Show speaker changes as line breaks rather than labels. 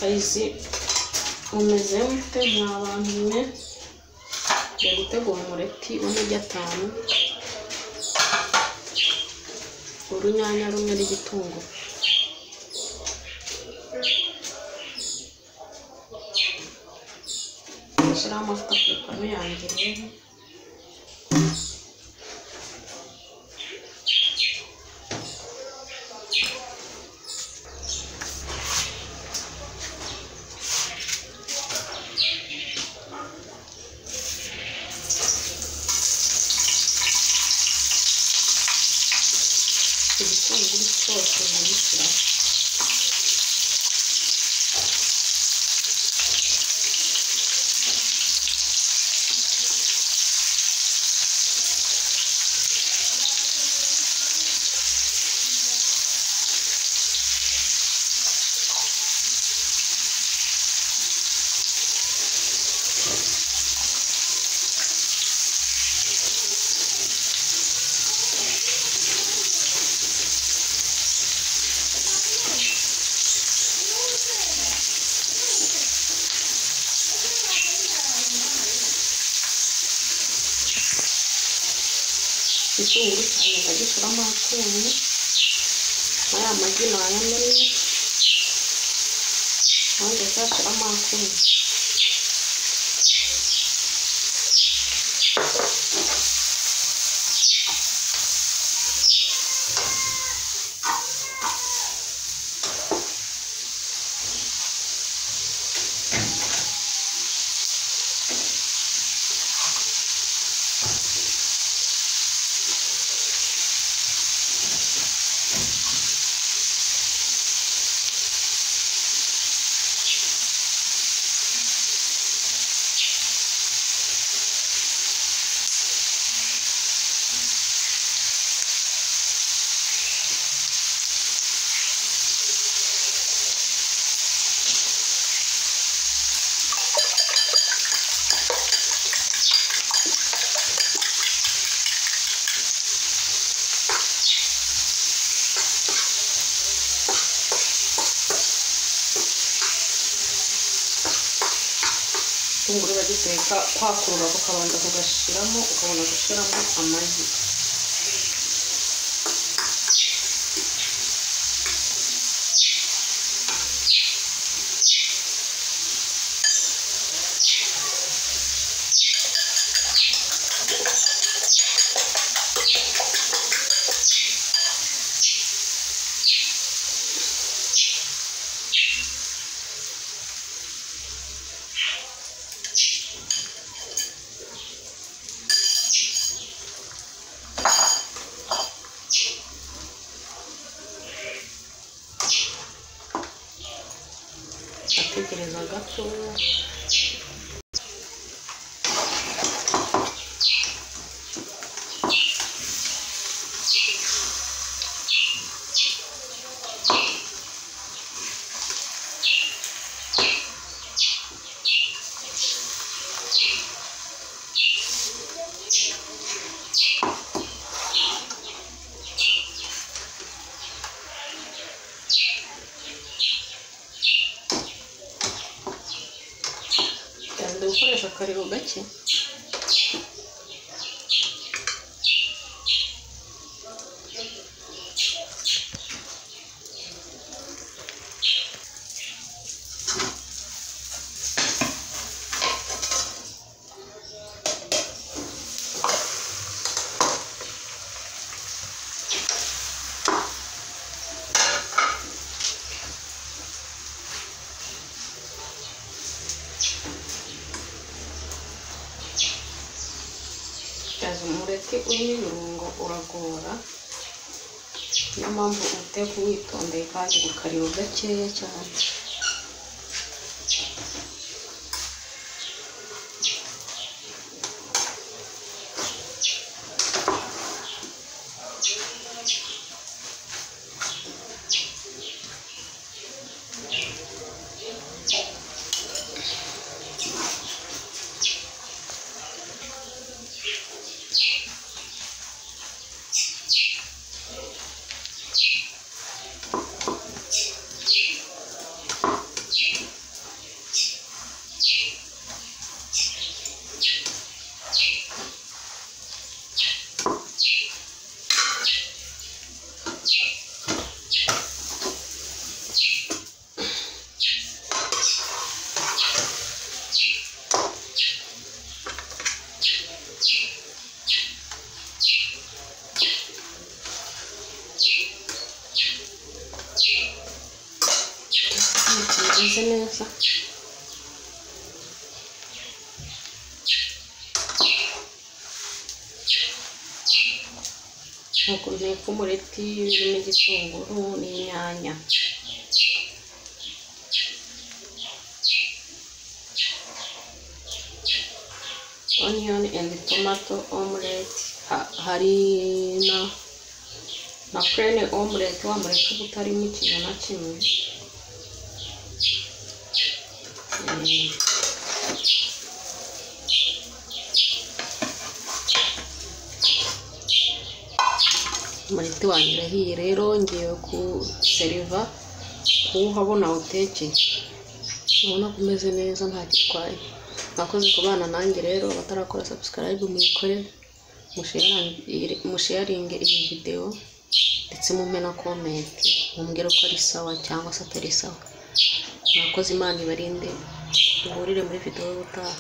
Kayizi umeze mute mwabantu mwe? Ngiye gutegura umureti w'amagi 5, urunyanya rumwe n'igitunguru. Shyiraho amavuta ku ipanu yanjye rero. Igitunguru cyose ndagishyiraho. Igitunguru cyane ndagishyiramo akunyu, aya magi nayamennye, nanjye nzashyiramo akunyu. Igitunguru bagiteka kwakurura ukabanza kugashyiramo, ukabona gushyiramo amagi. Ategereza gato. Gukoresha akariro gake. Umureti urimo ibirungo uragora, niyo mpamvu uteka witondeye kandi ku kariro gakeya cyane. bimeze neza. Nuko nteka umureti urimo igitunguru n'inyanya. Onion and tomato omelette. Hari na plain omelette wamureka butarimo ikintu na kimwe. Umureti wanjye urahiye rero, ngiye guseriva kuwuhabona utekeye. Ubona ko umeze neza nta gitwaye. Mwakoze kubana nanjye rero, batarakora subscribe muyikore, musharinge iyi video ndetse mumpe na comment mumbwire ko ari sawa cyangwa se atari sawa. Mwakoze, Imana ibarinde, duhurire muri video y'ubutaha.